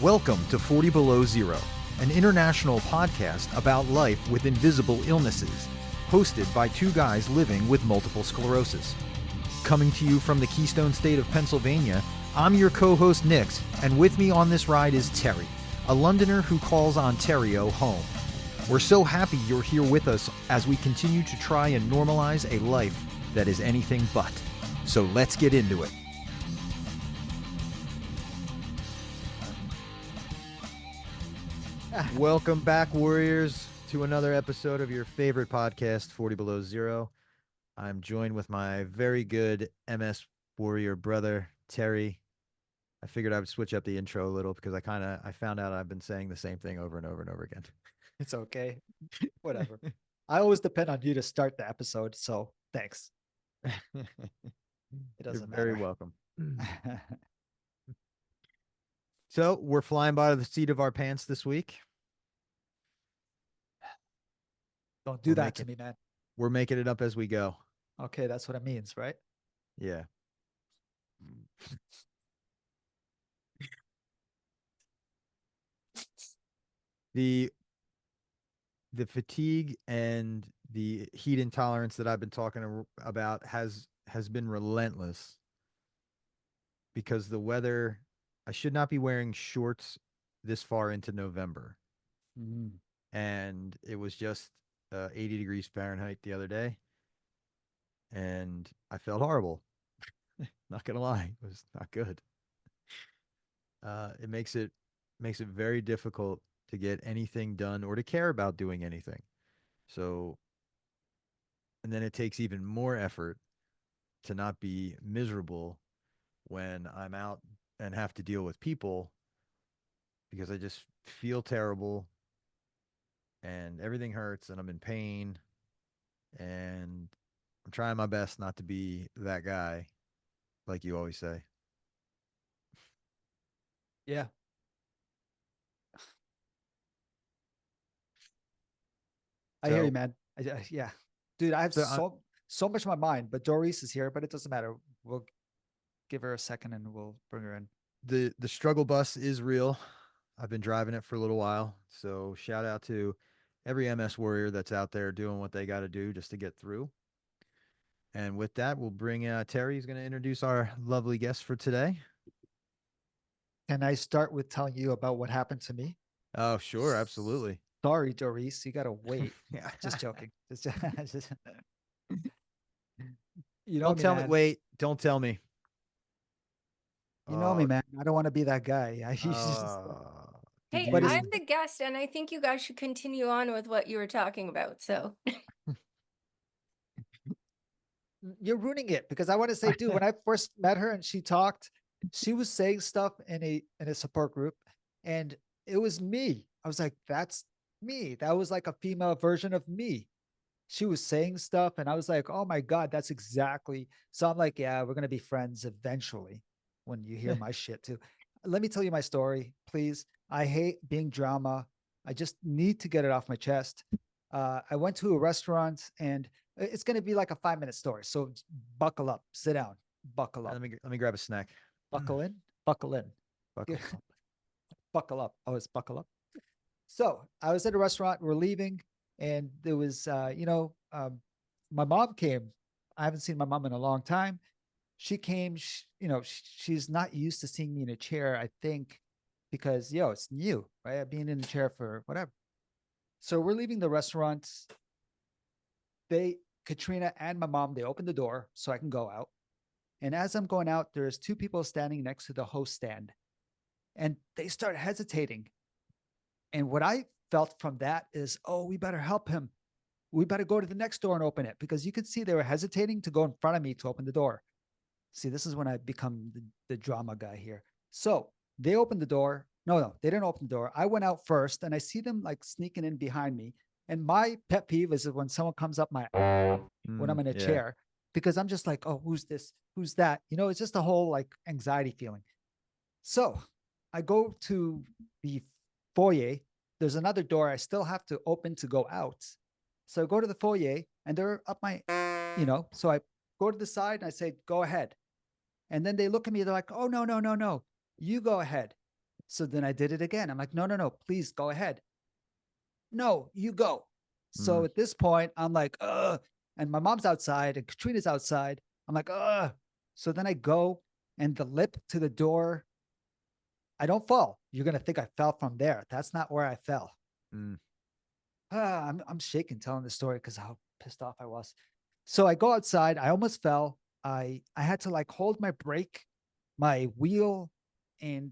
Welcome to 40 Below Zero, an international podcast about life with invisible illnesses, hosted by two guys living with multiple sclerosis. Coming to you from the Keystone State of Pennsylvania, I'm your co-host Nix, and with me on this ride is Terry, a Londoner who calls Ontario home. We're so happy you're here with us as we continue to try and normalize a life that is anything but. So let's get into it. Welcome back, Warriors, to another episode of your favorite podcast, 40 Below Zero. I'm joined with my very good MS Warrior brother, Terry. I figured I would switch up the intro a little because I found out I've been saying the same thing over and over and over again. It's okay. Whatever. I always depend on you to start the episode, so thanks. It doesn't You're very matter. welcome. So we're flying by the seat of our pants this week. Don't do We're that making- to me, man. We're making it up as we go. Okay, that's what it means, right? Yeah. The fatigue and the heat intolerance that I've been talking about has been relentless because the weather, I should not be wearing shorts this far into November. Mm. And it was just 80 degrees Fahrenheit the other day. And I felt horrible. Not gonna lie, it was not good. It makes it very difficult to get anything done or to care about doing anything. So, and then it takes even more effort to not be miserable when I'm out and have to deal with people because I just feel terrible and everything hurts and I'm in pain and I'm trying my best not to be that guy, like you always say. Yeah. I hear So- you, man. Yeah. Dude, I have So, so much on my mind, but Dorice is here, but it doesn't matter. We'll give her a second and we'll bring her in. the struggle bus is real. I've been driving it for a little while. So shout out to every MS warrior that's out there doing what they got to do just to get through. And with that, we'll bring Terry. He's going to introduce our lovely guest for today. Can I start with telling you about what happened to me? Oh, sure, absolutely. Sorry, Dorice, you gotta wait. Yeah. Just joking. Just- you know Don't me, tell me. man. Wait, don't tell me. You know me, man. I don't want to be that guy. Hey, But I'm the guest, and I think you guys should continue on with what you were talking about. So, you're ruining it because I want to say, dude, when I first met her and she talked, she was saying stuff in a support group, and it was me. I was like, that's me. That was like a female version of me. She was saying stuff, and I was like, oh my God, that's exactly. So I'm like, yeah, we're gonna be friends eventually when you hear my shit too. Let me tell you my story, please. I hate being drama. I just need to get it off my chest. I went to a restaurant and it's going to be like a 5-minute story. So buckle up, sit down, buckle up, Let me grab a snack. buckle in, buckle in, Buckle. buckle up. Oh, it's buckle up. So I was at a restaurant, we're leaving, and there was, my mom came. I haven't seen my mom in a long time. She came, she's not used to seeing me in a chair, I think, because, it's new, right? I've been in a chair for whatever. So we're leaving the restaurant. Katrina and my mom, they opened the door so I can go out. And as I'm going out, there's two people standing next to the host stand and they start hesitating. And what I felt from that is, oh, we better help him. We better go to the next door and open it, because you could see they were hesitating to go in front of me to open the door. See, this is when I become the drama guy here. So they opened the door. No, they didn't open the door. I went out first and I see them like sneaking in behind me. And my pet peeve is when someone comes up my when I'm in a chair, because I'm just like, oh, who's this? Who's that? It's just a whole like anxiety feeling. So I go to the foyer. There's another door I still have to open to go out. So I go to the foyer and they're up my, so I go to the side and I say, go ahead. And then they look at me, they're like, oh, no, you go ahead. So then I did it again. I'm like, no, no, no, please go ahead. No, you go. So Mm, at this point, I'm like, ugh. And my mom's outside and Katrina's outside. I'm like, ugh. So then I go and the lip to the door, I don't fall. You're going to think I fell from there. That's not where I fell. mm, I'm shaking telling the story because how pissed off I was. So I go outside. I almost fell. I had to like hold my brake, my wheel, and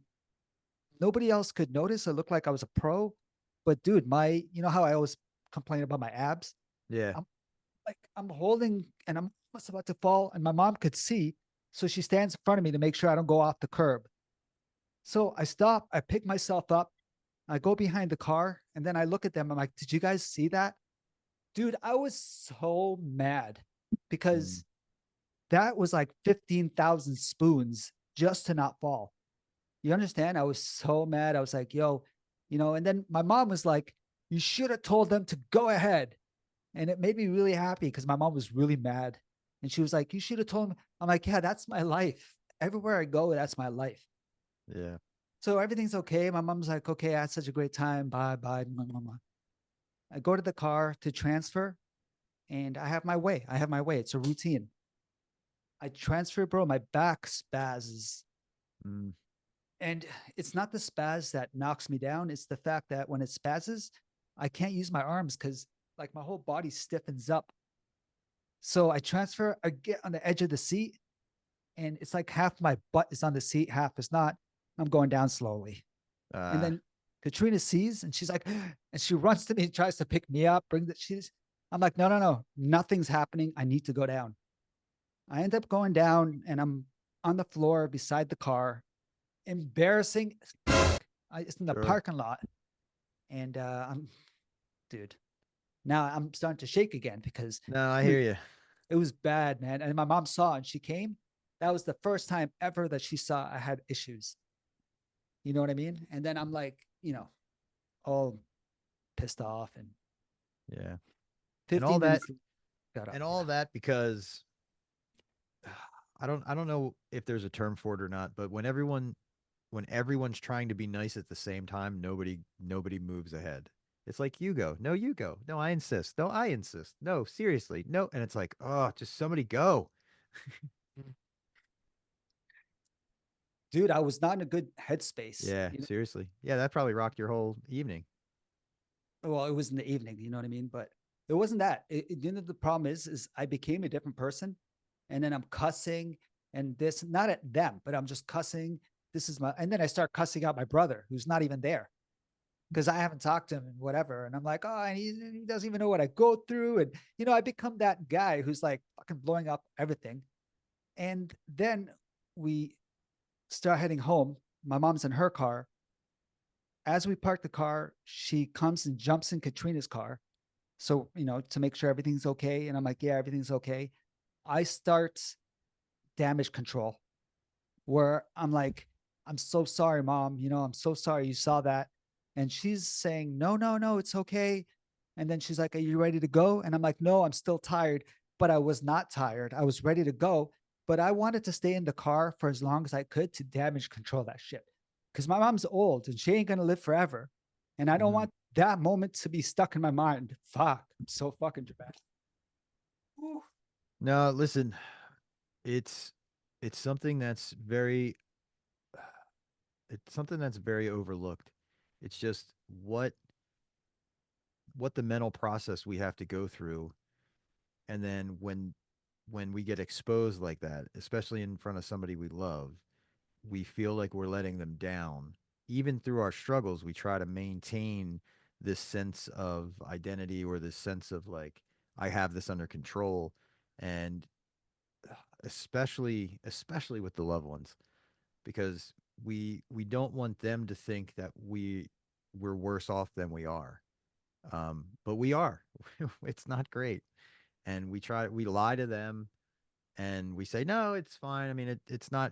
nobody else could notice. It looked like I was a pro. But dude, you know how I always complain about my abs? yeah. I'm I'm holding and I'm almost about to fall, and my mom could see. So she stands in front of me to make sure I don't go off the curb. So I stop, I pick myself up, I go behind the car, and then I look at them. I'm like, did you guys see that? Dude, I was so mad Mm, because that was like 15,000 spoons just to not fall. You understand? I was so mad. I was like, yo, and then my mom was like, you should have told them to go ahead. And it made me really happy because my mom was really mad. And she was like, you should have told me. I'm like, yeah, that's my life. Everywhere I go, that's my life. yeah. So everything's okay. My mom's like, okay, I had such a great time. Bye, bye. I go to the car to transfer and I have my way. I have my way. It's a routine. I transfer, bro. My back spazzes. Mm, And it's not the spaz that knocks me down. It's the fact that when it spazzes, I can't use my arms because like my whole body stiffens up. So I transfer, I get on the edge of the seat, and it's like half my butt is on the seat, half is not. I'm going down slowly. And uh, then Katrina sees and she's like, and she runs to me and tries to pick me up, I'm like, no, no, no, nothing's happening. I need to go down. I end up going down and I'm on the floor beside the car. Embarrassing. It's in the sure. parking lot. And dude, now I'm starting to shake again because, No, I hear dude, you. it was bad, man. And my mom saw and she came. That was the first time ever that she saw I had issues. You know what I mean? And then I'm like, all pissed off. And Yeah. And all 15 that minutes got up. and Yeah. all that because I don't know if there's a term for it or not, but when everyone's trying to be nice at the same time, nobody moves ahead. It's like you go. No, you go. No, I insist. No, I insist. No, seriously. No. And it's like, oh, just somebody go. Dude, I was not in a good headspace. Yeah, seriously. Yeah, that probably rocked your whole evening. Well, it was in the evening, you know what I mean? But it wasn't that. The problem is I became a different person, and then I'm cussing and this, not at them, but I'm just cussing. And then I start cussing out my brother, who's not even there because I haven't talked to him and whatever. And I'm like, oh, and he doesn't even know what I go through. And, I become that guy who's like fucking blowing up everything. And then we start heading home. My mom's in her car. As we park the car, she comes and jumps in Katrina's car. So, to make sure everything's okay. And I'm like, yeah, everything's okay. I start damage control where I'm like, I'm so sorry, mom. I'm so sorry you saw that. And she's saying, no, no, no, it's okay. And then she's like, are you ready to go? And I'm like, no, I'm still tired, but I was not tired. I was ready to go, but I wanted to stay in the car for as long as I could to damage control that shit. Because my mom's old and she ain't going to live forever. And I don't Mm. want that moment to be stuck in my mind. Fuck, I'm so fucking dramatic. Ooh. No, listen, it's it's something that's very it's something that's very overlooked. It's just what the mental process we have to go through, and then when we get exposed like that, especially in front of somebody we love, we feel like we're letting them down. Even through our struggles, we try to maintain this sense of identity or this sense of like I have this under control, and especially with the loved ones, because we don't want them to think that we're worse off than we are. But we are. It's not great, and we lie to them, and we say no, it's fine. I mean, it's not.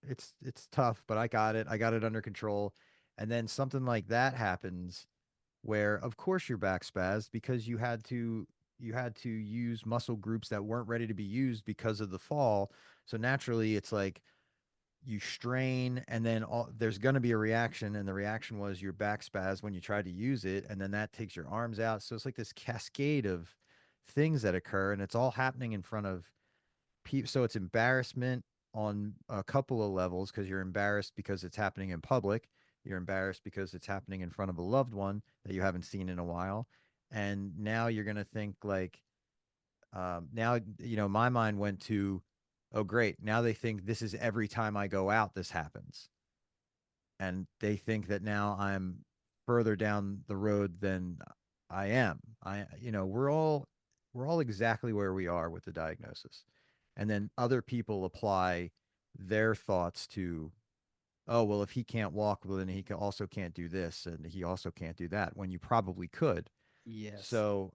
It's tough, but I got it under control. And then something like that happens, where of course your back spazzed because you had to use muscle groups that weren't ready to be used because of the fall. So naturally, it's like you strain, and then there's going to be a reaction, and the reaction was your back spasm when you try to use it, and then that takes your arms out. So it's like this cascade of things that occur, and it's all happening in front of people. So it's embarrassment on a couple of levels, because you're embarrassed because it's happening in public. You're embarrassed because it's happening in front of a loved one that you haven't seen in a while. And now you're going to think like, now, my mind went to, oh, great. Now they think this is every time I go out, this happens. And they think that now I'm further down the road than I am. We're all exactly where we are with the diagnosis. And then other people apply their thoughts to, oh, well, if he can't walk, well, then also can't do this, and he also can't do that, when you probably could. Yes. So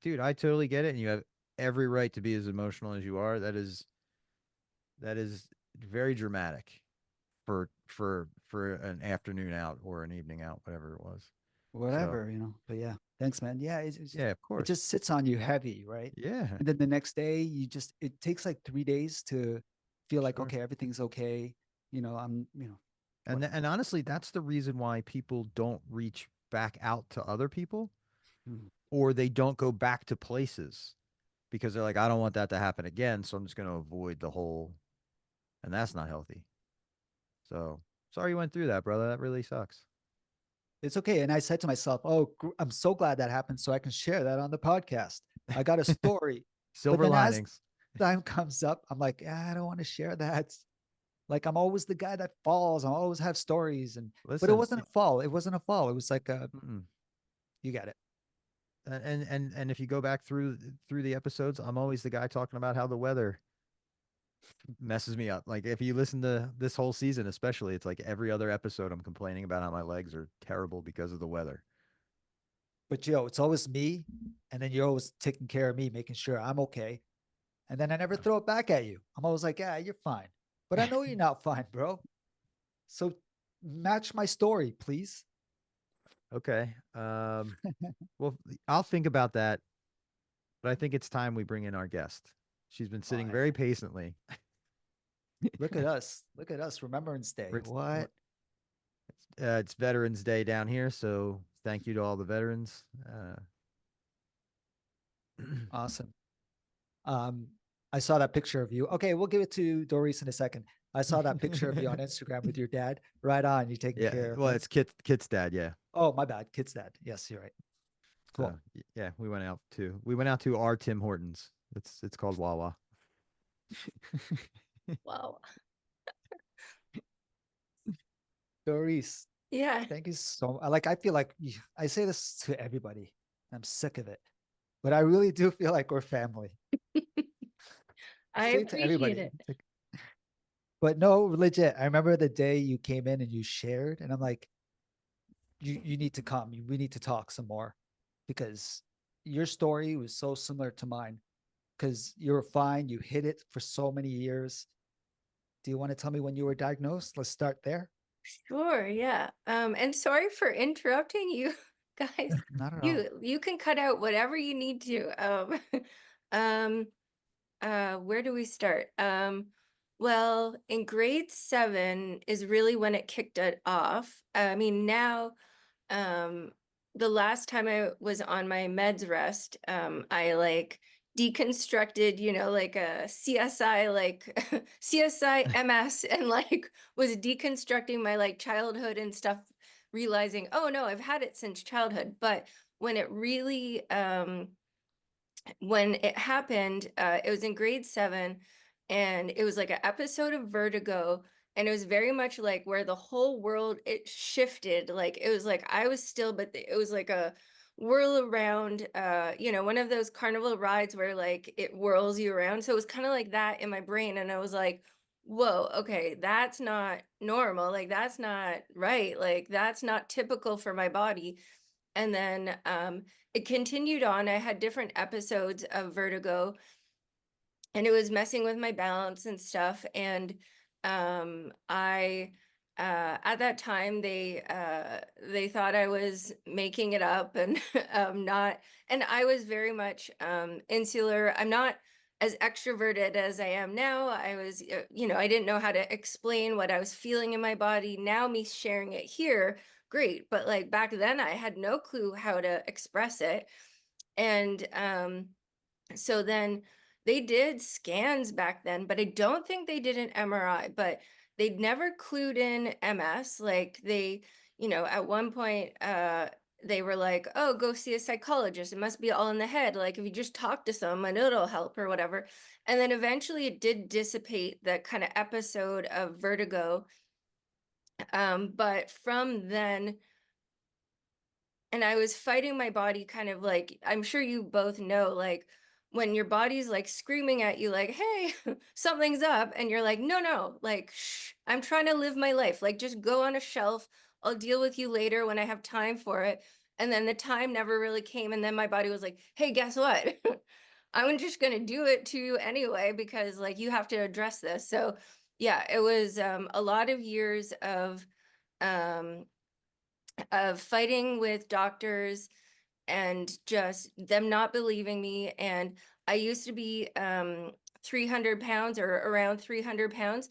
dude, I totally get it. And you have every right to be as emotional as you are. That is very dramatic for an afternoon out or an evening out, whatever it was. So Whatever, but yeah, thanks, man. Yeah, yeah, of it course. just sits on you heavy, right? Yeah, And then the next day, it takes like 3 days to feel like, sure. okay, everything's okay. I'm, And what? and honestly, that's the reason why people don't reach back out to other people, Mm. or they don't go back to places, because they're like, I don't want that to happen again, so I'm just going to avoid the whole, and that's not healthy. So sorry you went through that, brother. That really sucks. It's okay. And I said to myself, oh, I'm so glad that happened, so I can share that on the podcast. I got a story. But Silver then as linings. time comes up, I'm like, I don't want to share that. Like I'm always the guy that falls. I always have stories, but it Listen, wasn't a fall. It wasn't a fall. It was like mm-mm. you got it. And if you go back through the episodes, I'm always the guy talking about how the weather messes me up. Like if you listen to this whole season, especially, it's like every other episode I'm complaining about how my legs are terrible because of the weather. But it's always me, and then you're always taking care of me, making sure I'm okay. And then I never throw it back at you. I'm always like, yeah, you're fine. But I know you're not fine, bro. So match my story, please. Okay. Well, I'll think about that, but I think it's time we bring in our guest. She's been Oh, sitting very patiently. look at us. Look at us. Remembrance Day. What? It's Veterans Day down here, so thank you to all the veterans. Awesome. Um, I saw that picture of you. Okay, we'll give it to Dorice in a second. I saw that picture of you on Instagram with your dad. Right on. You taking Yeah, care of well, him. it's Kit's dad. Yeah. Oh, my bad. Kid's dad. Yes, you're right. So Cool. yeah, we went out to our Tim Hortons. It's called Wawa. Wow. Dorice, Yeah. thank you so much. Like, I feel like I say this to everybody. I'm sick of it, but I really do feel like we're family. I I say it to appreciate everybody. it. It's like, but no, legit. I remember the day you came in and you shared, and I'm like, you need to come. We need to talk some more because your story was so similar to mine. Because you were fine, you hid it for so many years. Do you want to tell me when you were diagnosed? Let's start there. Sure, yeah. And sorry for interrupting you guys. Not at all. You can cut out whatever you need to. Um, where do we start? Well, in grade 7 is really when it kicked it off. I mean, now, um, the last time I was on my meds rest, I like deconstructed, like a CSI, like CSI MS, and like was deconstructing my like childhood and stuff, realizing, oh no, I've had it since childhood. But when it really, when it happened, it was in grade 7, and it was like an episode of Vertigo, and it was very much like where the whole world it shifted. Like it was like I was still, but it was like a whirl around, one of those carnival rides where like it whirls you around. So it was kind of like that in my brain, and I was like, whoa, okay, that's not normal, like that's not right, like that's not typical for my body. And then it continued on. I had different episodes of vertigo, and it was messing with my balance and stuff. And I at that time they thought I was making it up, and not. And I was very much insular. I'm not as extroverted as I am now. I was, I didn't know how to explain what I was feeling in my body. Now, me sharing it here, great. But like back then, I had no clue how to express it. And so then they did scans back then, but I don't think they did an MRI, but they'd never clued in MS. Like at one point, they were like, oh, go see a psychologist. It must be all in the head. Like if you just talk to someone, it'll help or whatever. And then eventually it did dissipate the kind of episode of vertigo. But from then, and I was fighting my body kind of like, I'm sure you both know, like when your body's like screaming at you, like, hey, something's up. And you're like, no, no, like, shh, I'm trying to live my life. Like, just go on a shelf. I'll deal with you later when I have time for it. And then the time never really came. And then my body was like, hey, guess what? I'm just going to do it to you anyway, because like you have to address this. So, yeah, it was a lot of years um, of fighting with doctors and just them not believing me. And I used to be 300 pounds or around 300 pounds.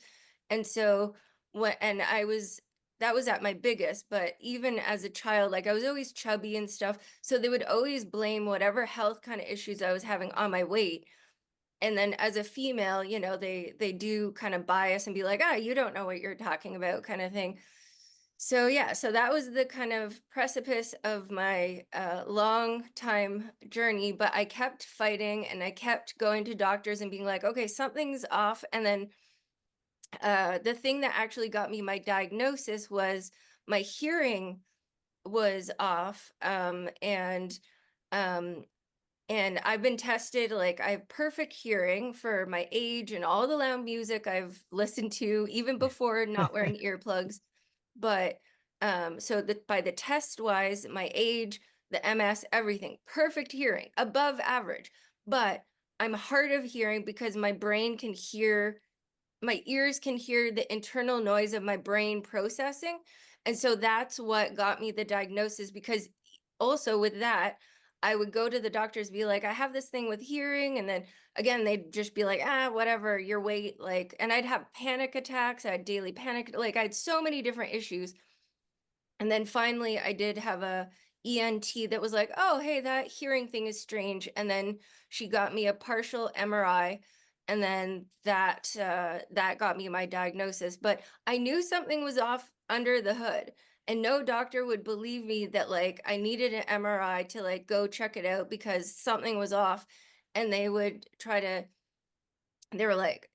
And so that was at my biggest, but even as a child, like I was always chubby and stuff. So they would always blame whatever health kind of issues I was having on my weight. And then as a female, they do kind of bias and be like, ah, you don't know what you're talking about kind of thing. So yeah, so that was the kind of precipice of my long time journey, but I kept fighting and I kept going to doctors and being like, okay, something's off. And then the thing that actually got me my diagnosis was my hearing was off. Um, and I've been tested, like I have perfect hearing for my age and all the loud music I've listened to, even before not wearing earplugs. But so that by the test wise, my age, the MS, everything, perfect hearing, above average. But I'm hard of hearing because my brain can hear, my ears can hear the internal noise of my brain processing. And so that's what got me the diagnosis, because also with that, I would go to the doctors, be like, I have this thing with hearing. And then again, they'd just be like, ah, whatever, your weight. Like, and I'd have panic attacks. I had daily panic. Like I had so many different issues. And then finally I did have a ENT that was like, oh, hey, that hearing thing is strange. And then she got me a partial MRI. And then that got me my diagnosis. But I knew something was off under the hood. And no doctor would believe me that like I needed an MRI to like go check it out because something was off. And they would try to, they were like,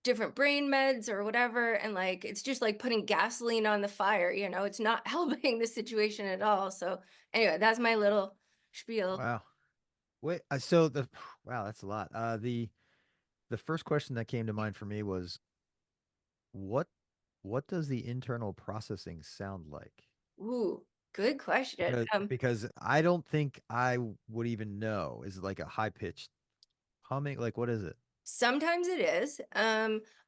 different brain meds or whatever. And like, it's just like putting gasoline on the fire, it's not helping the situation at all. So anyway, that's my little spiel. Wow. Wait, so the wow, that's a lot. The first question that came to mind for me was what what does the internal processing sound like? Ooh, good question. Because I don't think I would even know. Is it like a high pitched humming? Like what is it? Sometimes it is.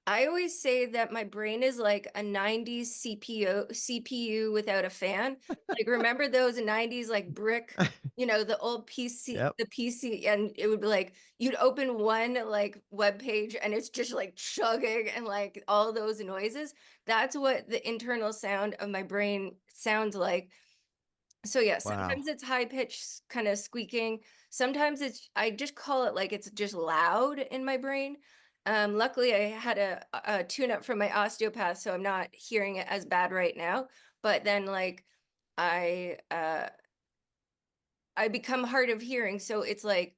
I always say that my brain is like a 90s CPU without a fan. Like remember those 90s like brick, the old PC, Yep. the PC, and it would be like you'd open one like web page and it's just like chugging and like all those noises. That's what the internal sound of my brain sounds like. So yeah, Wow. sometimes it's high pitched kind of squeaking. Sometimes I just call it like it's just loud in my brain. Luckily I had a tune up from my osteopath, so I'm not hearing it as bad right now. But then like I uh I become hard of hearing. So it's like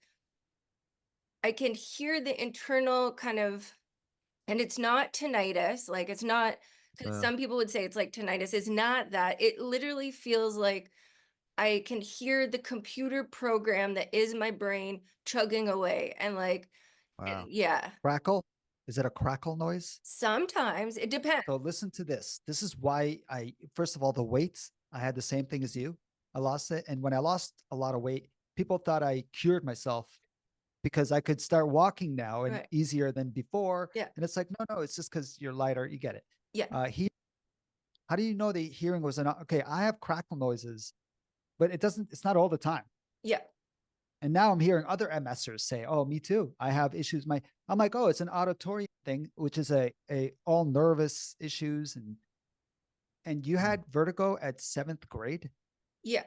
I can hear the internal kind of, and it's not tinnitus, like it's not, because So some people would say it's like tinnitus. It's not that. It literally feels like I can hear the computer program that is my brain chugging away. And like, wow. yeah, Crackle? Is it a crackle noise? sometimes it depends. So listen to this. This is why first of all, the weights, I had the same thing as you. I lost it. And when I lost a lot of weight, people thought I cured myself because I could start walking now and Right. easier than before. Yeah. And it's like, no, it's just because you're lighter. You get it. Yeah. How do you know the hearing was enough? Okay, I have crackle noises, but it's not all the time. Yeah. And now I'm hearing other MSers say, "Oh, me too. I have issues." I'm like, "Oh, it's an auditory thing, which is a all nervous issues." And you Mm. had vertigo at 7th grade. Yeah.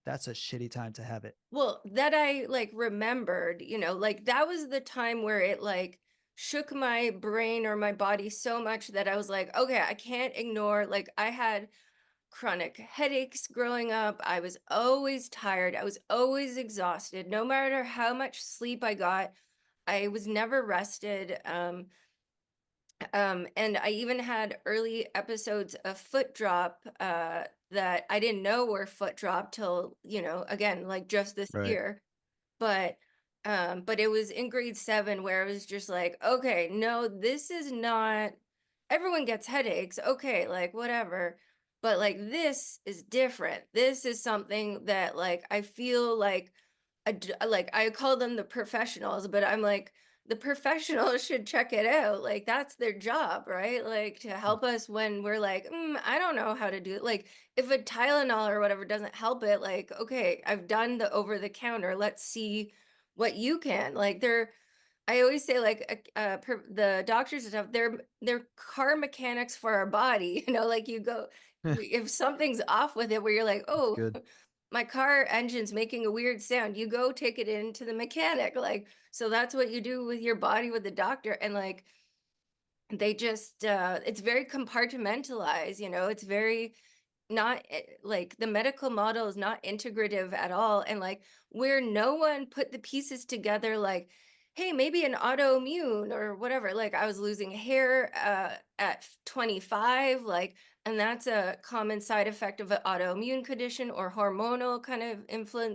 That's a shitty time to have it. Well, that I like remembered, like that was the time where it like shook my brain or my body so much that I was like, okay, I can't ignore. Like I had chronic headaches growing up. I was always tired. I was always exhausted. No matter how much sleep I got, I was never rested. And I even had early episodes of foot drop that I didn't know were foot drop till, again, like just this Right. year. But it was in grade 7 where I was just like, okay, no, this is not, everyone gets headaches. Okay, like whatever. But like this is different. This is something that like I feel like like I call them the professionals, but I'm like, the professionals should check it out. Like that's their job, right? Like to Mm. help us when we're like, I don't know how to do it. Like if a Tylenol or whatever doesn't help it, like, okay, I've done the over the counter. Let's see what you can. Like I always say like the doctors and stuff, they're car mechanics for our body. Like you go, if something's off with it, where you're like, That's oh, good. my car engine's making a weird sound, you go take it into the mechanic. Like so that's what you do with your body with the doctor. And like they just it's very compartmentalized. It's very not like the medical model is not integrative at all. And like where no one put the pieces together, like, hey, maybe an autoimmune or whatever. Like I was losing hair at 25, like, and that's a common side effect of an autoimmune condition or hormonal kind of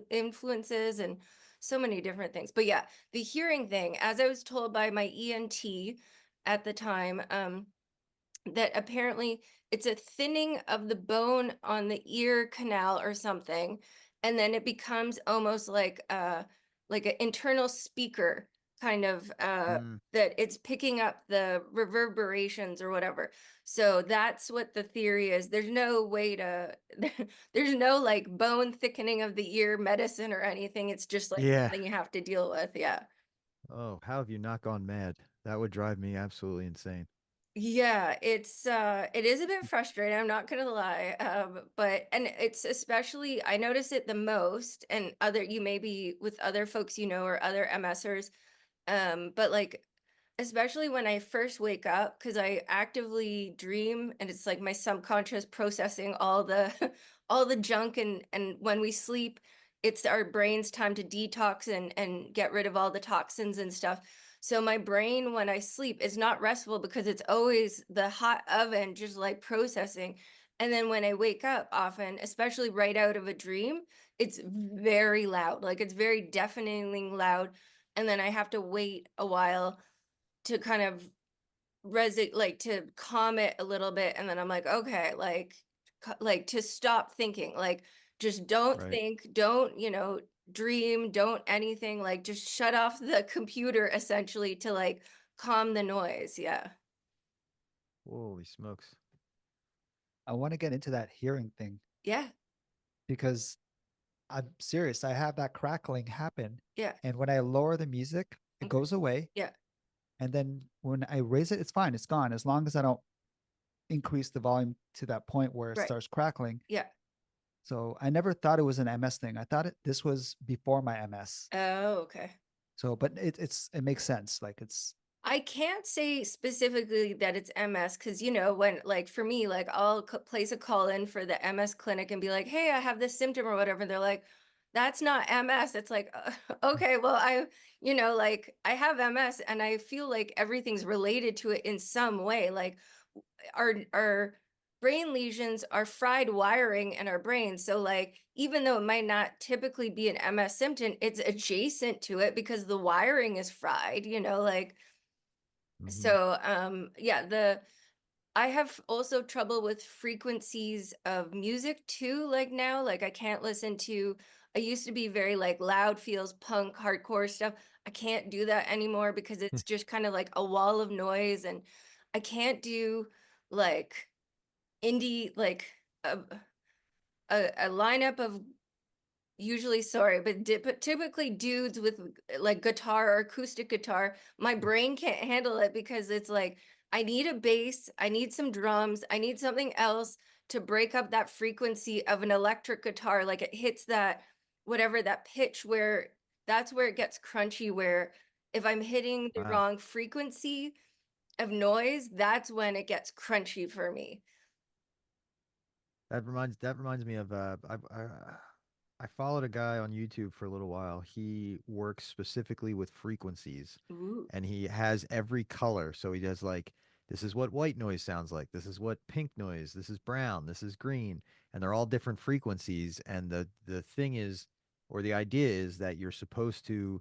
influences and so many different things. But yeah, the hearing thing, as I was told by my ENT at the time, that apparently it's a thinning of the bone on the ear canal or something, and then it becomes almost like an internal speaker kind of Mm. that it's picking up the reverberations or whatever. So that's what the theory is. There's no way to there's no like bone thickening of the ear medicine or anything. It's just like Yeah. something you have to deal with. Yeah. Oh, how have you not gone mad? That would drive me absolutely insane. Yeah, it is a bit frustrating, I'm not gonna lie. But and it's especially I notice it the most, and other you maybe with other folks or other MSers, but like especially when I first wake up, because I actively dream and it's like my subconscious processing all the all the junk, and when we sleep, it's our brain's time to detox and get rid of all the toxins and stuff. So my brain when I sleep is not restful because it's always the hot oven just like processing. And then when I wake up often, especially right out of a dream, it's very loud. Like it's very deafeningly loud. And then I have to wait a while to kind of like to calm it a little bit, and then I'm like, okay, like to stop thinking, like just don't Right. think, don't dream, don't anything, like just shut off the computer essentially to like calm the noise. Yeah. Holy smokes. I want to get into that hearing thing Yeah. because I'm serious. I have that crackling happen. Yeah. And when I lower the music, it Okay. goes away. Yeah. And then when I raise it, it's fine. It's gone. As long as I don't increase the volume to that point where it Right. starts crackling. Yeah. So I never thought it was an MS thing. I thought this was before my MS. Oh, okay. So, but it makes sense. Like it's I can't say specifically that it's MS because, when like for me, like I'll place a call in for the MS clinic and be like, hey, I have this symptom or whatever. And they're like, that's not MS. It's like, okay, well, like I have MS and I feel like everything's related to it in some way. Like our brain lesions are fried wiring in our brain. So like, even though it might not typically be an MS symptom, it's adjacent to it because the wiring is fried, like, Hmm. so yeah, the I have also trouble with frequencies of music too, like now, like I can't listen to I used to be very like loud feels punk hardcore stuff. I can't do that anymore because it's just kind of like a wall of noise, and I can't do like indie like a lineup of usually, sorry, but typically dudes with like guitar or acoustic guitar, my brain can't handle it because it's like I need a bass, I need some drums, I need something else to break up that frequency of an electric guitar. Like it hits that whatever that pitch where that's where it gets crunchy. Where if I'm hitting the Wow. wrong frequency of noise, that's when it gets crunchy for me. That reminds me of I followed a guy on YouTube for a little while. He works specifically with frequencies Ooh. and he has every color. So he does like this is what white noise sounds like. This is what pink noise. This is brown. This is green. And they're all different frequencies. And the thing is, or the idea is that you're supposed to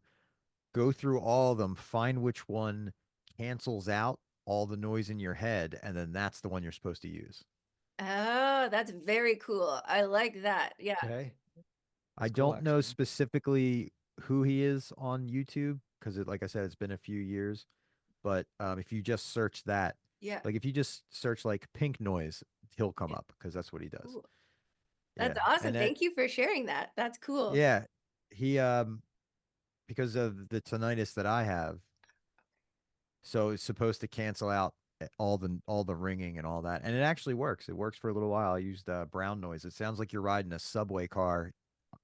go through all of them, find which one cancels out all the noise in your head, and then that's the one you're supposed to use. Oh, that's very cool. I like that. Yeah. Okay. I That's cool, don't know actually. specifically who he is on YouTube because like I said, it's been a few years. But if you just search that, Yeah. like if you just search like pink noise, he'll come Yeah. up because that's what he does. Cool. That's Yeah, awesome. and that Thank you for sharing that. That's cool. yeah, he because of the tinnitus that I have, so it's supposed to cancel out all the ringing and all that, and it actually works. It works for a little while. I used brown noise. It sounds like you're riding a subway car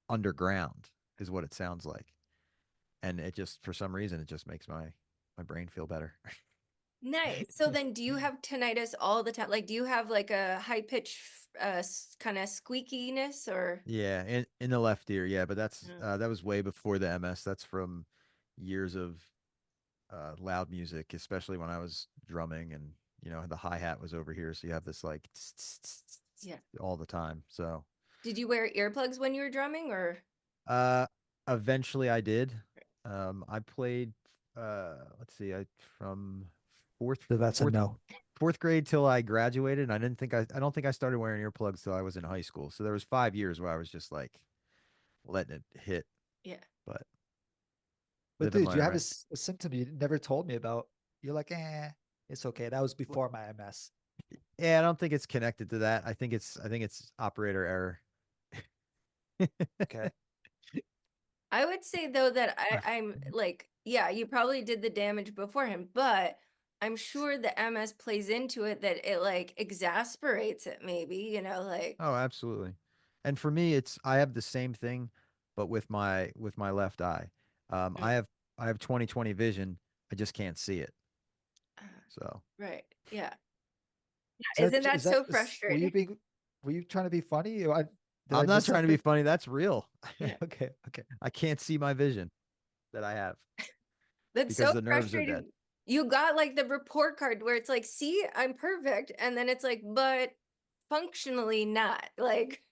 underground, is what it sounds like. And it just for some reason it just makes my brain feel better. Nice. So then do you have tinnitus all the time? Like, do you have like a high pitch kind of squeakiness or? Yeah, in the left ear, yeah, but Mm. that was way before the MS. That's from years of loud music, especially when I was drumming and the hi-hat was over here, so you have this like Yeah. all the time. So Did you wear earplugs when you were drumming or? uh eventually I did. I played let's see, I from fourth So that's a fourth no. fourth grade till I graduated, and I don't think I started wearing earplugs till I was in high school. So there was 5 years where I was just like letting it hit, Yeah. but But live and dude, you learn, have right? a symptom you never told me about. You're like, it's okay. That was Well, before my MS. yeah, I don't think it's connected to that. I think it's operator error. Okay. I would say though that Uh, I'm like, yeah, you probably did the damage before him, but I'm sure the MS plays into it that it like exasperates it maybe, like Oh, absolutely. And for me, it's I have the same thing, but with my left eye. Um, mm, I have I have 20/20 vision. I just can't see it. uh, So right. Yeah. Isn't is that that so were you frustrating? being were you trying to be funny? Or did I I'm not miss trying to be something? funny. That's real. Yeah. Okay. Okay. I can't see my vision that I have That's because so the nerves are dead. frustrating. You got like the report card where it's like, see, I'm perfect. And then it's like, but functionally not. Like,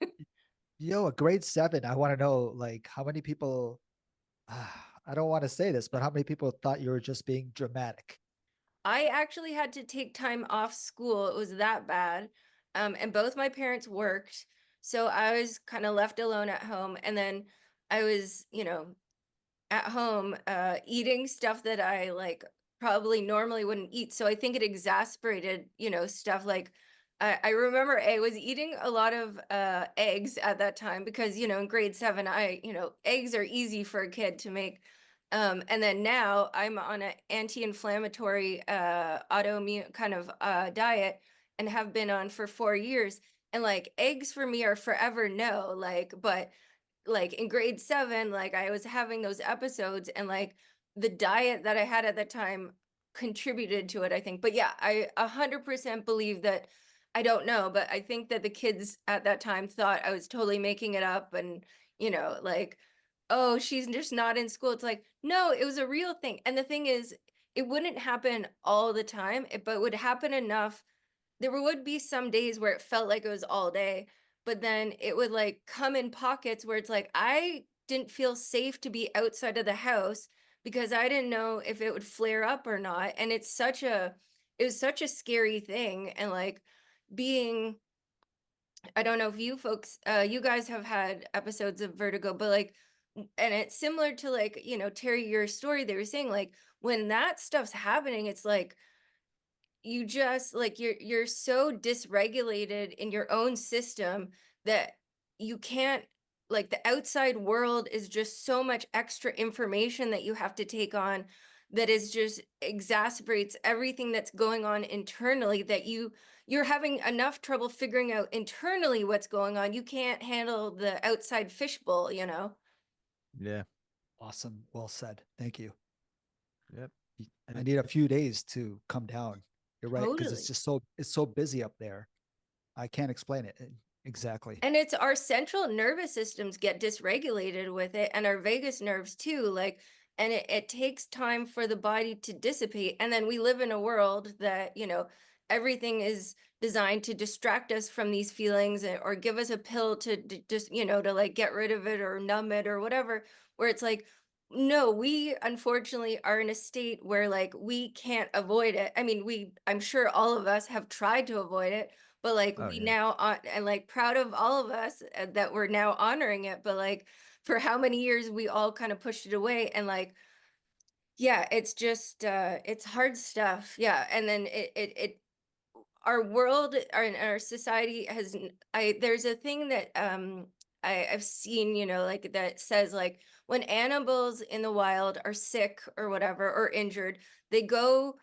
Yo, a grade 7. I want to know like how many people I don't want to say this, but how many people thought you were just being dramatic? I actually had to take time off school. It was that bad. And both my parents worked. So I was kind of left alone at home. And then I was, at home eating stuff that I like probably normally wouldn't eat. So I think it exasperated, stuff like I remember I was eating a lot of eggs at that time because, in grade 7, eggs are easy for a kid to make. And then now I'm on an anti-inflammatory autoimmune kind of diet and have been on for 4 years. And like eggs for me are forever no, but like in grade 7, like I was having those episodes and like the diet that I had at the time contributed to it, I think. But yeah, I 100% believe that. I don't know, but I think that the kids at that time thought I was totally making it up and, like, oh, she's just not in school. It's like, no, it was a real thing. And the thing is, it wouldn't happen all the time, but it would happen enough there would be some days where it felt like it was all day, but then it would like come in pockets where it's like I didn't feel safe to be outside of the house because I didn't know if it would flare up or not. And it was such a scary thing. And like being, I don't know if you folks, you guys have had episodes of vertigo, but like, and it's similar to like, Terry, your story, they were saying like when that stuff's happening, it's like, you just like you're so dysregulated in your own system that you can't like the outside world is just so much extra information that you have to take on, that is just exacerbates everything that's going on internally, that you're having enough trouble figuring out internally what's going on. You can't handle the outside fishbowl, you know? Yeah. Awesome. Well said. Thank you. Yep. And I need a few days to come down. You're right. Because it's Totally. just it's so busy up there. I can't explain it exactly. And it's our central nervous systems get dysregulated with it, and our vagus nerves too. Like, and it takes time for the body to dissipate. And then we live in a world that, everything is designed to distract us from these feelings, or give us a pill to just, to like get rid of it or numb it or whatever, where it's like, no, we unfortunately are in a state where like we can't avoid it. I mean, I'm sure all of us have tried to avoid it, but like oh we yeah. now and like proud of all of us that we're now honoring it, but like for how many years we all kind of pushed it away, and like, yeah, it's just it's hard stuff. Yeah. And then it our world, our society has there's a thing that I've seen, like that says like when animals in the wild are sick or whatever or injured, they go,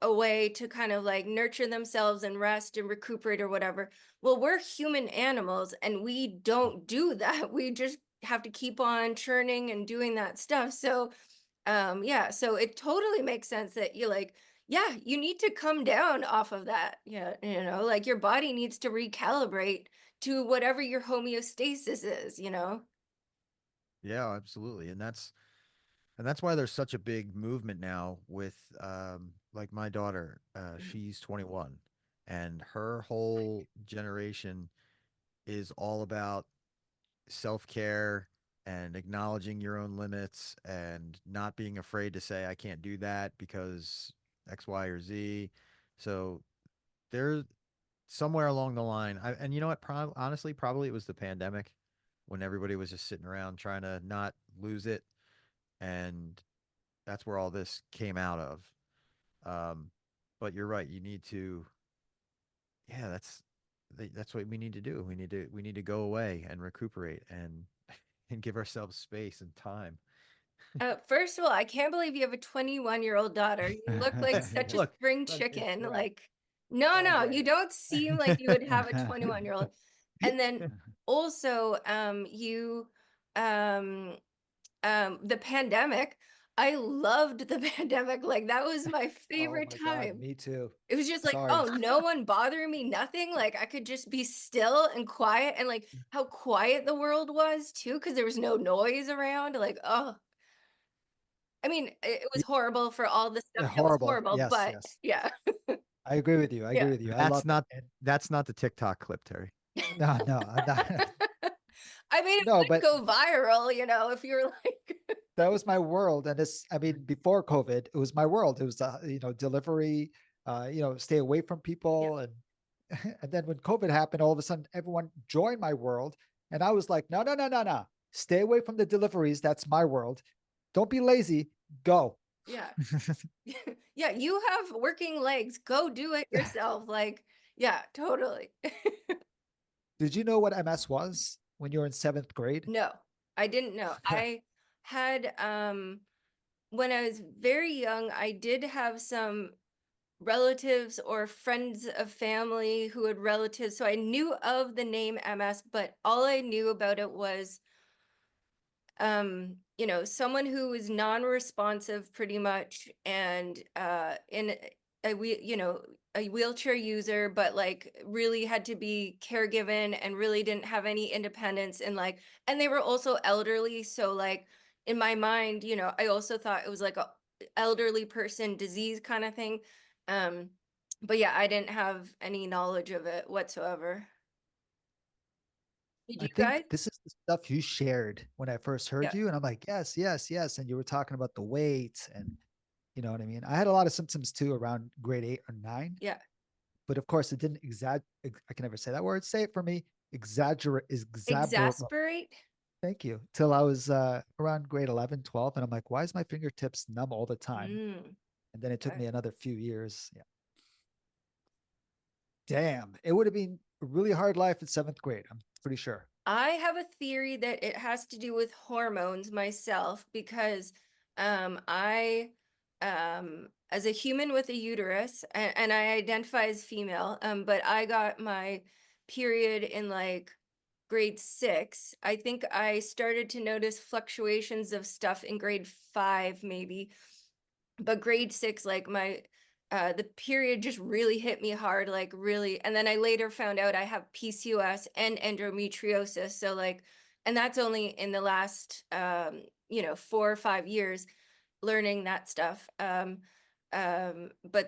away to kind of like nurture themselves and rest and recuperate or whatever. Well, we're human animals and we don't do that. We just have to keep on churning and doing that stuff. So yeah, so it totally makes sense that you like, yeah, you need to come down off of that. Yeah, like your body needs to recalibrate to whatever your homeostasis is. Yeah, absolutely. And that's why there's such a big movement now with like my daughter, Mhm. she's 21, and her whole generation is all about self-care and acknowledging your own limits and not being afraid to say I can't do that because X, Y, or Z. So there's somewhere along the line, and you know what? Honestly, probably it was the pandemic when everybody was just sitting around trying to not lose it, and that's where all this came out of. Um, but you're right. You need to, yeah, that's what we need to do. We need to go away and recuperate and give ourselves space and time. First of all, I can't believe you have a 21-year-old daughter. You look like such a Look, spring That is chicken. correct. Like, no, Oh no, yeah, you don't seem like you would have a 21-year-old. And then also, um, the pandemic, I loved the pandemic. Like, that was my oh favorite my God, time. me too. It was just like, Sorry. oh, no one bothering me, nothing. Like, I could just be still and quiet, and like how quiet the world was too, because there was no noise around. Like, oh, I mean, it was horrible for all the stuff that was Horrible. horrible, Yes, but yes. yeah, I agree with you. I agree yeah. with you. I that's loved it. not And that's not the TikTok clip, Terry. no, no, I'm not. I mean, it No, would but go viral, if you're like, that was my world. And this, I mean, before COVID, it was my world. It was, delivery, stay away from yeah, people. And, and then when COVID happened, all of a sudden everyone joined my world. And I was like, no, no, no, no, no. Stay away from the deliveries. That's my world. Don't be lazy. Go. yeah, yeah. You have working legs. Go do it yourself. Like, yeah, totally. Did you know what MS was when you were in seventh grade? No, I didn't know. I had when I was very young, I did have some relatives or friends of family who had relatives. So I knew of the name MS, but all I knew about it was someone who was non-responsive pretty much, and in a wheelchair user, but like really had to be caregiven and really didn't have any independence, and like, and they were also elderly, so like in my mind, I also thought it was like a elderly person disease kind of thing. um but yeah, I didn't have any knowledge of it whatsoever. Did I you think guys? this is the stuff you shared when I first heard Yeah, you. And I'm like, yes, yes, yes. And you were talking about the weight and you know what I mean? I had a lot of symptoms too around grade 8 or 9, yeah. but of course it didn't I can never say that word. Say it for me. Exaggerate. Exasperate. Thank you. Till I was around grade 11, 12. And I'm like, why is my fingertips numb all the time? Mm, And then it took okay. me another few years. Yeah. Damn. It would have been a really hard life in seventh grade. I'm pretty sure. I have a theory that it has to do with hormones myself because I as a human with a uterus and I identify as female, but I got my period in like grade 6. I think I started to notice fluctuations of stuff in grade 5 maybe, but grade 6, like my the period just really hit me hard, like really. And then I later found out I have PCOS and endometriosis. So like, and that's only in the last 4 or 5 years learning that stuff. But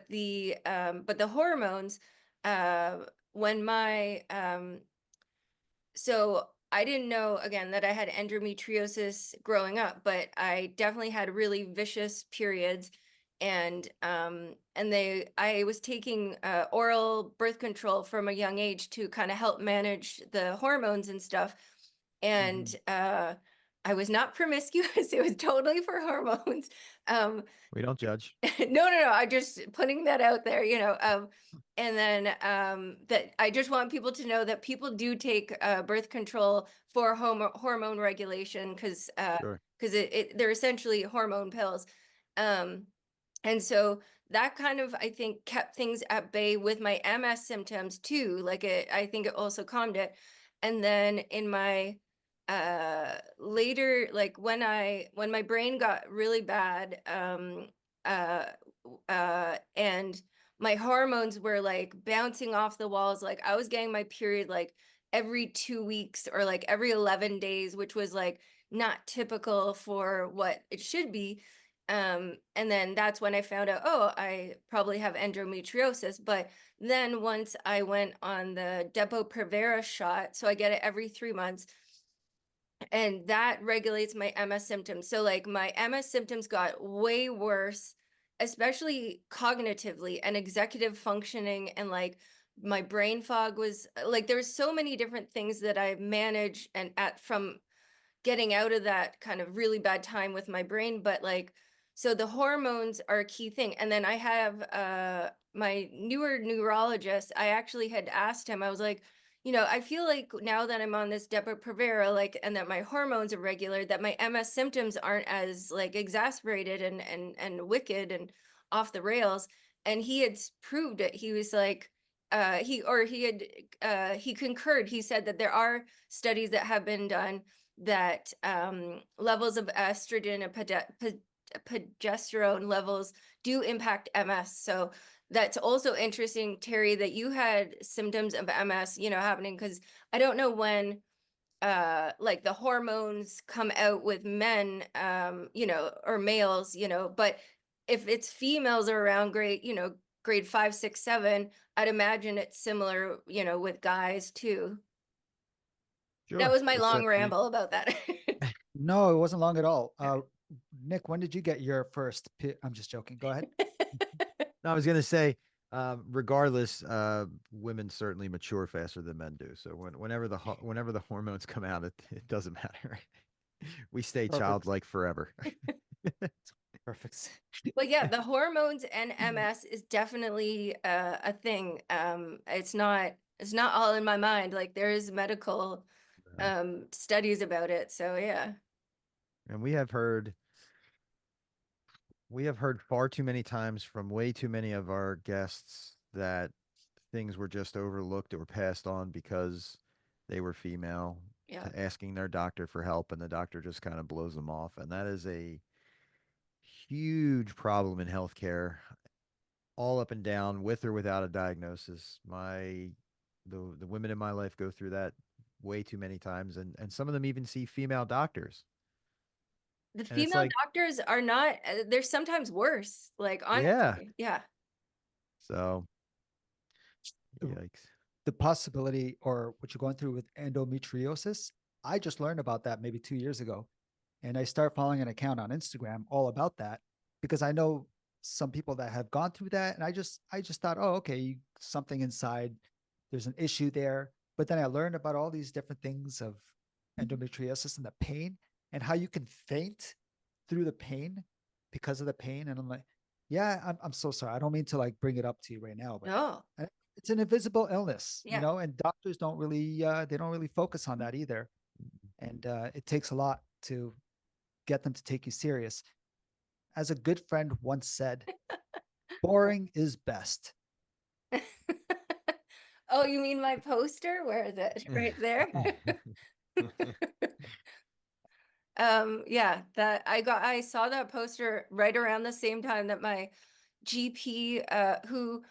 the hormones, uh when my so I didn't know again that I had endometriosis growing up, but I definitely had really vicious periods. And I was taking oral birth control from a young age to kind of help manage the hormones and stuff. And I was not promiscuous. It was totally for hormones. Um, We don't judge. no, I just putting that out there, and then that I just want people to know that people do take birth control for hormone regulation because Sure. they're essentially hormone pills. Um, and so that kind of, I think, kept things at bay with my MS symptoms too. Like I think it also calmed it. And then in my later, like when my brain got really bad, uh and my hormones were like bouncing off the walls. Like I was getting my period like every 2 weeks or like every 11 days, which was like not typical for what it should be. And then that's when I found out, oh, I probably have endometriosis. But then once I went on the Depo-Provera shot, so I get it every 3 months, and that regulates my MS symptoms. So like my MS symptoms got way worse, especially cognitively and executive functioning, and like my brain fog was like, there was so many different things that I managed and at from getting out of that kind of really bad time with my brain. But like, so the hormones are a key thing. And then I have my newer neurologist, I actually had asked him, I was like, I feel like now that I'm on this Depo-Provera, like, and that my hormones are regular, that my MS symptoms aren't as like exasperated and wicked and off the rails. And he had proved it. He was like, he concurred. He said that there are studies that have been done that levels of estrogen and progesterone levels do impact MS. So that's also interesting, Terry, that you had symptoms of MS, happening, because I don't know when like the hormones come out with men, or males, but if it's females are around grade 5, 6, 7, I'd imagine it's similar, with guys too. That Sure. was my It's long definitely. ramble about that. No, it wasn't long at all. Nick, when did you get your first? I'm just joking. Go ahead. No, I was gonna say, regardless, women certainly mature faster than men do. So whenever the hormones come out, it doesn't matter. We stay Perfect. childlike forever. Perfect. But yeah, the hormones and MS is definitely a thing. It's not all in my mind. Like there is medical Uh, studies about it. So yeah. and we have heard far too many times from way too many of our guests that things were just overlooked or passed on because they were female, Yeah. to asking their doctor for help, and the doctor just kind of blows them off. And that is a huge problem in healthcare, all up and down, with or without a diagnosis. The women in my life go through that way too many times, and some of them even see female doctors. The And it's female like, doctors are not, they're sometimes worse. Like yeah. honestly. Yeah. So, The yikes. the possibility or what you're going through with endometriosis, I just learned about that maybe 2 years ago. And I start following an account on Instagram all about that because I know some people that have gone through that. And I just thought, oh, okay, something inside, there's an issue there. But then I learned about all these different things of endometriosis and the pain and how you can faint through the pain because of the pain. And I'm like, yeah, I'm so sorry. I don't mean to like bring it up to you right now, but No. it's an invisible illness, you Yeah. know, and doctors don't really they don't really focus on that either. And it takes a lot to get them to take you serious. As a good friend once said, boring is best. Oh, you mean my poster? Where is it? Right there. Yeah, that I saw that poster right around the same time that my GP, who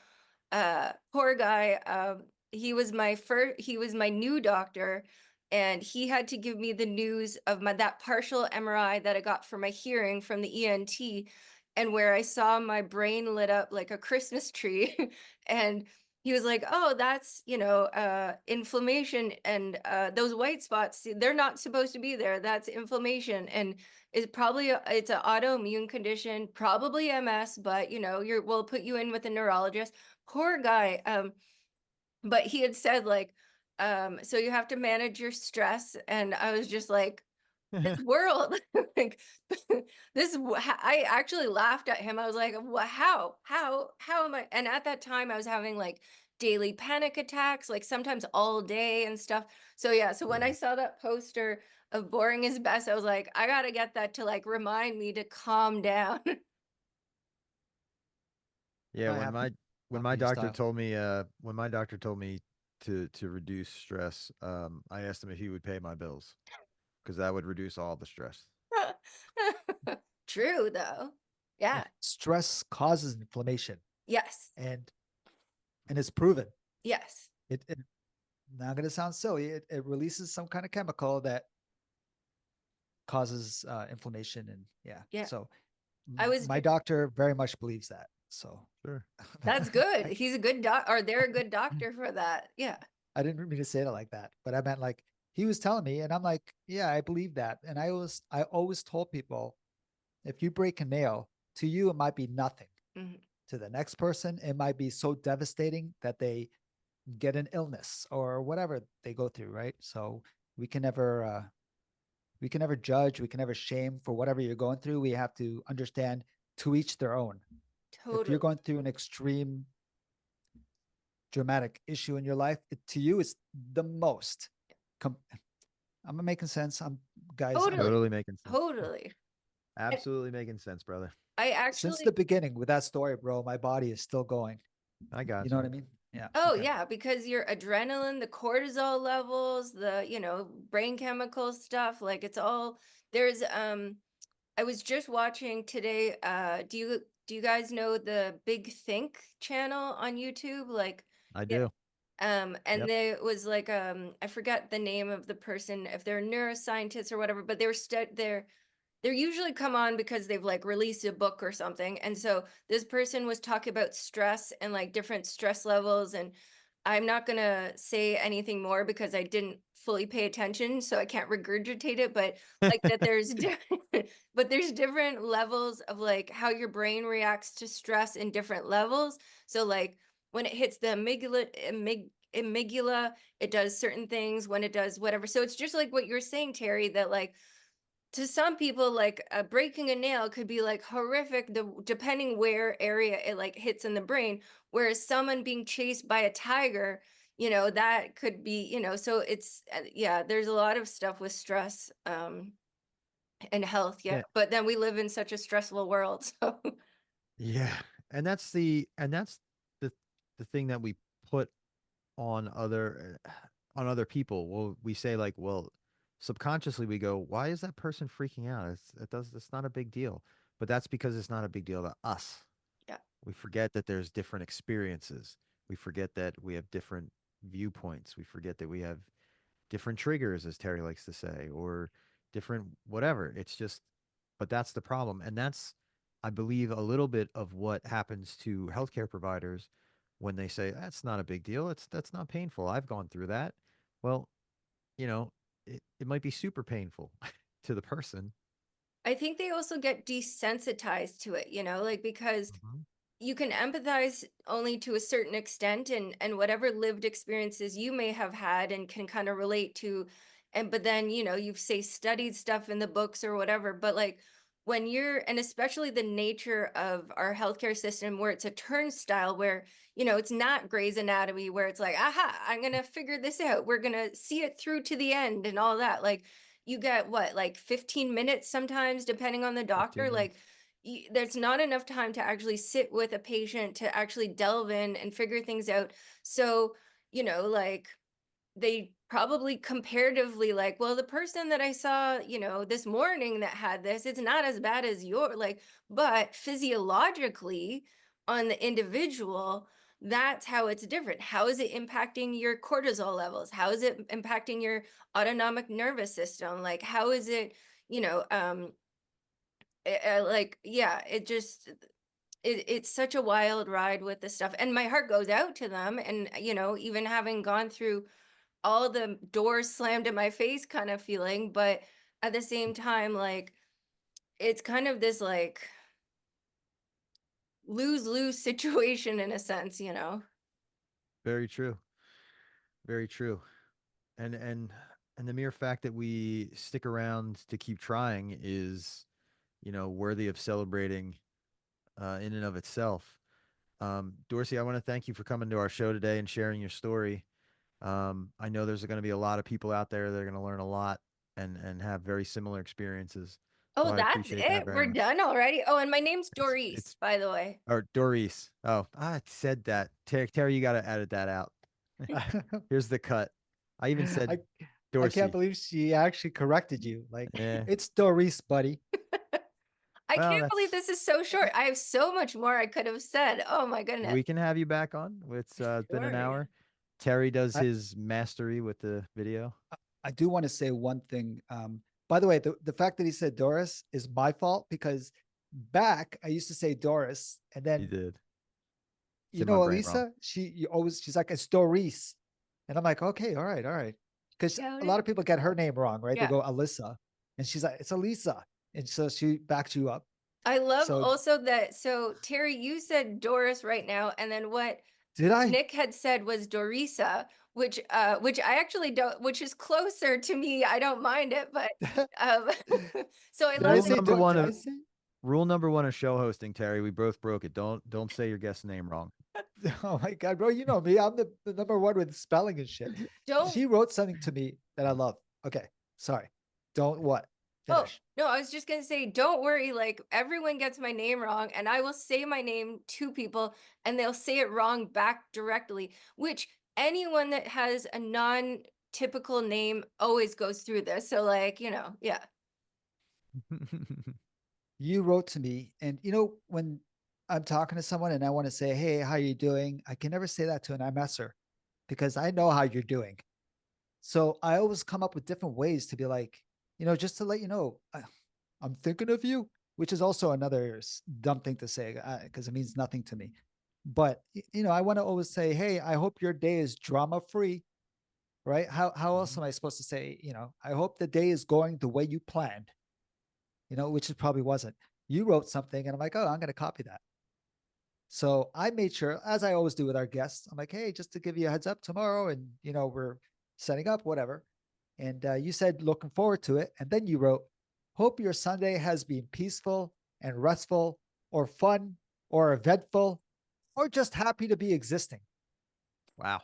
poor guy, he was my new doctor, and he had to give me the news of that partial MRI that I got for my hearing from the ENT, and where I saw my brain lit up like a Christmas tree. And he was like, oh, that's, inflammation, and those white spots, they're not supposed to be there. That's inflammation, and it's an autoimmune condition, probably MS, but we'll put you in with a neurologist. Poor guy. But he had said, like, so you have to manage your stress. And I was just like, this world, like, I actually laughed at him. I was like, how am I? And at that time I was having like daily panic attacks, like sometimes all day and stuff. So yeah, so when I saw that poster of boring is best, I was like, I gotta get that to like remind me to calm down. Yeah, I have when on my me doctor style. told me to reduce stress, I asked him if he would pay my bills because that would reduce all the stress. True though. Yeah. Stress causes inflammation, Yes. and it's proven. Yes. It not going to sound silly. It releases some kind of chemical that causes inflammation, and yeah. Yeah. So I was my doctor very much believes that. So Sure. That's good. He's a good doc, or they're a good doctor for that. Yeah. I didn't mean to say it like that, but I meant like he was telling me, and I'm like, yeah, I believe that. And I always told people, if you break a nail, to you it might be nothing. Mhm. To the next person, it might be so devastating that they get an illness or whatever they go through, right? So we can never we can never judge, we can never shame for whatever you're going through. We have to understand, to each their own. If you're Totally. going through an extreme dramatic issue in your life, to you it's the most. I'm making sense. Guys. Totally. Totally making sense. Totally. And Absolutely making sense, brother. I Since actually, the beginning with that story, bro, my body is still going. I got You know you. what I mean? Yeah. oh Okay. yeah, because your adrenaline, the cortisol levels, the, brain chemical stuff, like it's all there's I was just watching today, do you guys know the Big Think channel on YouTube? Like, I yeah. do. And Yep. there was like I forget the name of the person, if they're neuroscientists or whatever, but they're usually come on because they've like released a book or something. And so this person was talking about stress and like different stress levels. And I'm not going to say anything more because I didn't fully pay attention, so I can't regurgitate it, but like that but there's different levels of like how your brain reacts to stress in different levels. So like when it hits the amygdala, it does certain things. When it does whatever. So it's just like what you're saying, Terry, that like to some people, like breaking a nail could be like horrific, depending where area it like hits in the brain, whereas someone being chased by a tiger, that could be, so it's yeah, there's a lot of stuff with stress and health. Yeah, Yeah. but then we live in such a stressful world. So Yeah. And that's the thing that we put on other people. Well, we say like, well, subconsciously we go, why is that person freaking out? It's not a big deal. But that's because it's not a big deal to us. yeah. We forget that there's different experiences. We forget that we have different viewpoints. We forget that we have different triggers, as Terry likes to say, or different whatever. It's just, but that's the problem. And that's, I believe, a little bit of what happens to healthcare providers when they say, that's not a big deal. That's not painful. I've gone through that. Well, you know, it might be super painful to the person. I think they also get desensitized to it, like because Mhm. you can empathize only to a certain extent, and whatever lived experiences you may have had and can kind of relate to. And but then you've say studied stuff in the books or whatever, but like when you're, and especially the nature of our healthcare system where it's a turnstile where, it's not Grey's Anatomy where it's like, aha, I'm going to figure this out. We're going to see it through to the end and all that. Like you get what, like 15 minutes sometimes, depending on the doctor. 15 Like minutes. there's not enough time to actually sit with a patient to actually delve in and figure things out. So, like they probably comparatively like, well, the person that I saw, this morning that had this, it's not as bad as your like, but physiologically on the individual, that's how it's different. How is it impacting your cortisol levels? How is it impacting your autonomic nervous system? Like, how is it, like, yeah, it just, it's such a wild ride with this stuff. And my heart goes out to them. And, even having gone through all the doors slammed in my face kind of feeling, but at the same time, like it's kind of this like lose-lose situation in a sense. Very true. Very true. And and the mere fact that we stick around to keep trying is, worthy of celebrating in and of itself. Dorsey, I want to thank you for coming to our show today and sharing your story. I know there's going to be a lot of people out there that are going to learn a lot and have very similar experiences. So Oh, I that's appreciate that it. very We're much. done already. Oh, and my name's It's Dorice, by the way. or Dorice. Oh, I said that. Terry, you got to edit that out. Here's the cut. I even said I I can't Dorsey. believe she actually corrected you. Like, Yeah. it's Dorice, buddy. I Well, can't believe that's this is so short. I have so much more I could have said. Oh my goodness. we can have you back on. It's been an Sure. hour. Terry does I his mastery with the video. I do want to say one thing. By the way, the fact that he said Doris is my fault because back I used to say Doris, and You then did. It's you in my know brain wrong. Elisa, she's like it's Doris, and I'm like, okay, all right, because Yeah, a lot of people get her name wrong, right? They yeah. go Alyssa, and she's like it's Elisa, and so she backs you up. I love So also that. So Terry, you said Doris right now, and then what did I? Nick had said was Dorisa, which I actually don't, which is closer to me. I don't mind it, but um so I Did I love Rule that. say number one Did I of say? rule number one of show hosting, Terry. We both broke it. Don't say your guest's name wrong. Oh my god, bro! You know me. I'm the number one with spelling and shit. Don't. She wrote something to me that I love. Okay, sorry. Don't what? Oh, Finish. no, I was just gonna say, don't worry, like everyone gets my name wrong, and I will say my name to people and they'll say it wrong back directly, which anyone that has a non-typical name always goes through this. So like, yeah. You wrote to me, and when I'm talking to someone and I want to say, "Hey, how you doing?" I can never say that to an MSer because I know how you're doing. So I always come up with different ways to be like, just to let you know, I'm thinking of you, which is also another dumb thing to say because it means nothing to me. But I want to always say, "Hey, I hope your day is drama free." Right? How else Mhm. am I supposed to say? I hope the day is going the way you planned. Which it probably wasn't. You wrote something, and I'm like, oh, I'm going to copy that. So I made sure, as I always do with our guests, I'm like, hey, just to give you a heads up tomorrow, and we're setting up, whatever. And you said looking forward to it, and then you wrote, hope your Sunday has been peaceful and restful, or fun, or eventful, or just happy to be existing. Wow.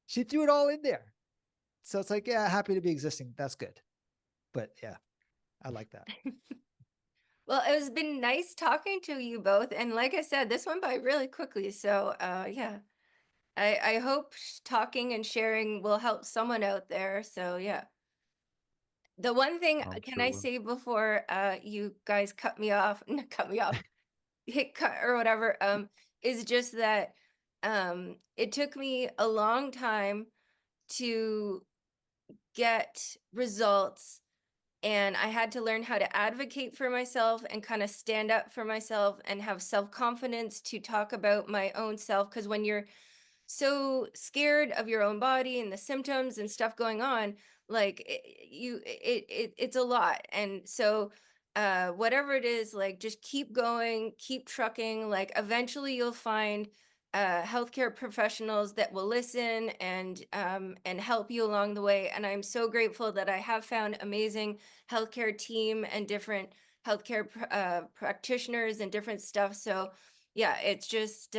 She threw it all in there. So it's like, yeah, happy to be existing. That's good. But yeah, I like that. Well, it has been nice talking to you both. And like I said, this went by really quickly. So yeah. I hope talking and sharing will help someone out there. So yeah. The one thing I'm can sure I will. say before you guys cut me off, not cut me off, hit cut or whatever, is just that it took me a long time to get results, and I had to learn how to advocate for myself and kind of stand up for myself and have self-confidence to talk about my own self, because when you're so scared of your own body and the symptoms and stuff going on, like it's a lot. And so whatever it is, like just keep going, keep trucking. Like eventually you'll find healthcare professionals that will listen and help you along the way. And I'm so grateful that I have found amazing healthcare team and different healthcare practitioners and different stuff. So yeah, it's just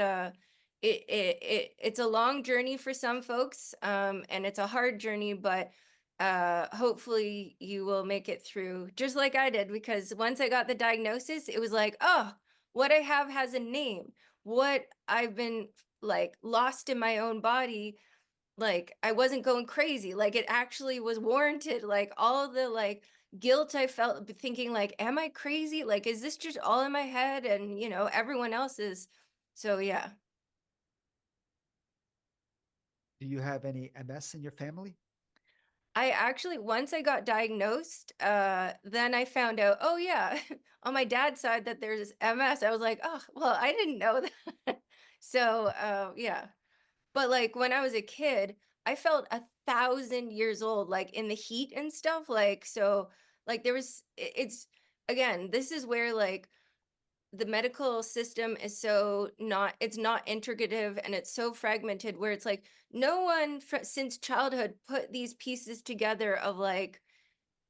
it's a long journey for some folks, and it's a hard journey, but hopefully you will make it through just like I did, because once I got the diagnosis, it was like, oh, what I have has a name. What I've been like lost in my own body, like I wasn't going crazy, like it actually was warranted, like all the like guilt I felt thinking like, am I crazy, like is this just all in my head, and everyone else is. So yeah. Do you have any MS in your family? I actually, once I got diagnosed, then I found out, oh yeah, on my dad's side that there's MS. I was like, oh well, I didn't know that. So yeah. But like when I was a kid, I felt 1,000 years old, like in the heat and stuff. Like, so like there was, it's again, this is where like the medical system is so not, it's not integrative, and it's so fragmented, where it's like no one since childhood put these pieces together of like,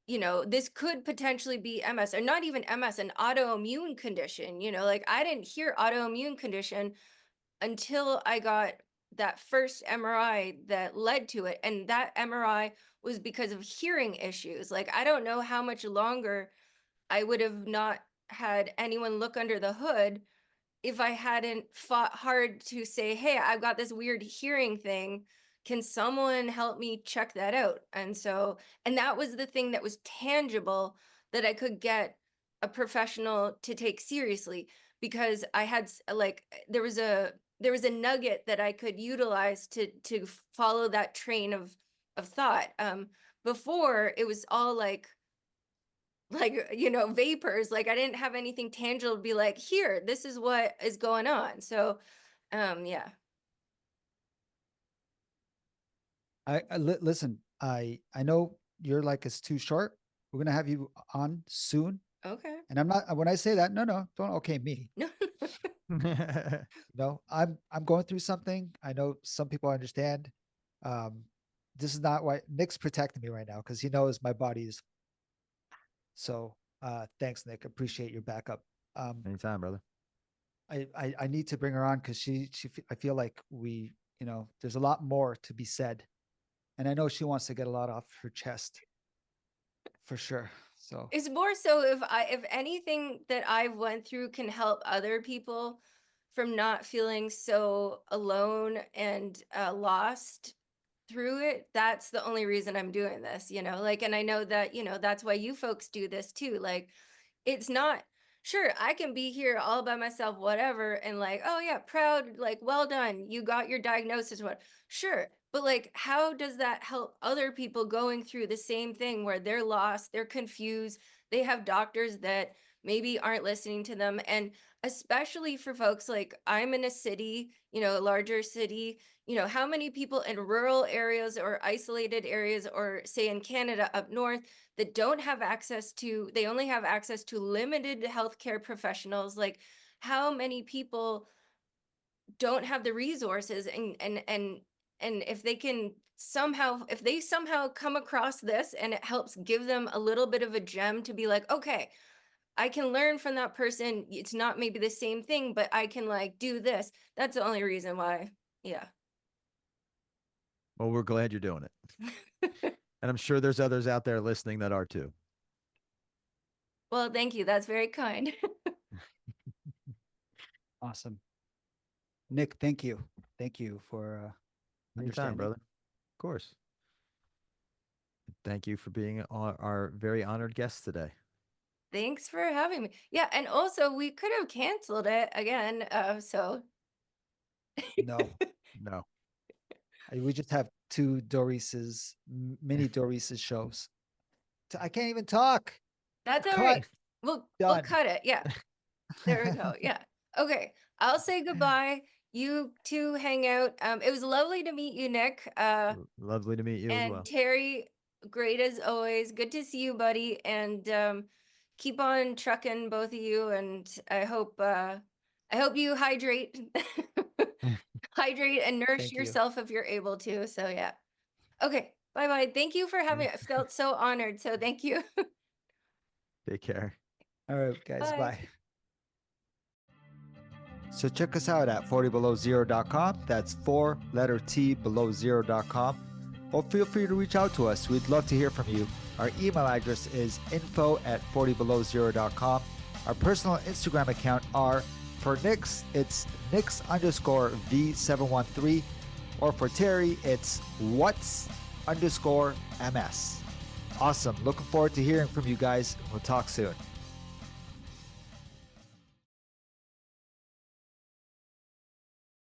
this could potentially be MS, or not even MS, an autoimmune condition, like I didn't hear autoimmune condition until I got that first MRI that led to it. And that MRI was because of hearing issues. Like, I don't know how much longer I would have not had anyone look under the hood if I hadn't fought hard to say, hey, I've got this weird hearing thing. Can someone help me check that out? And so, and that was the thing that was tangible, that I could get a professional to take seriously, because I had like there was a nugget that I could utilize to follow that train of thought. Before it was all like vapors, like I didn't have anything tangible to be like, here, this is what is going on. So yeah. Listen, I know you're like it's too short. We're gonna have you on soon, Okay. and I'm not. When I say that, no, don't okay me. No. No, I'm going through something. I know some people understand. Um, this is not why Nick's protecting me right now because he knows my body's. So, thanks, Nick. Appreciate your backup. Um, Anytime, brother. I need to bring her on because I feel like there's a lot more to be said, and I know she wants to get a lot off her chest for sure. So It's more so if anything that I've went through can help other people from not feeling so alone and lost through it, that's the only reason I'm doing this, like, and I know that, that's why you folks do this too. Like, it's not, sure, I can be here all by myself, whatever, and like, oh yeah, proud, like, well done, you got your diagnosis, what, sure, but like, how does that help other people going through the same thing, where they're lost, they're confused, they have doctors that maybe aren't listening to them? And especially for folks, like, I'm in a city, a larger city, how many people in rural areas or isolated areas, or say in Canada up north, that don't have access to, they only have access to limited healthcare professionals? Like, how many people don't have the resources, and if they can somehow, if they somehow come across this and it helps give them a little bit of a gem to be like, okay, I can learn from that person. It's not maybe the same thing, but I can like do this. That's the only reason why. Yeah. Well, we're glad you're doing it. And I'm sure there's others out there listening that are too. Well, thank you. That's very kind. awesome, Nick. Thank you for Anytime, understanding. brother. Of course. Thank you for being our very honored guest today. Thanks for having me. Yeah, and also we could have canceled it again. So No, No. we just have two mini Dorice's shows. I can't even talk. that's all Cut. right. We'll Done. cut it. Yeah. There we go. Yeah. Okay. I'll say goodbye. You two hang out. It was lovely to meet you, Nick. Lovely to meet you as And well. Terry, great as always. Good to see you, buddy. And keep on trucking, both of you. And I hope you hydrate, hydrate and nourish Thank you. yourself if you're able to. So yeah. Okay. Bye-bye. Thank you for having Yeah. me. I felt so honored. So thank you. Take care. All right, guys. Bye. Bye. So check us out at 40belowzero.com. That's 4 letter T below 0.com. Or feel free to reach out to us. We'd love to hear from you. Our email address is info@40belowzero.com. Our personal Instagram account are, for Nix, it's Nix_V713. Or for Terry, it's What's_MS. Awesome. Looking forward to hearing from you guys. We'll talk soon.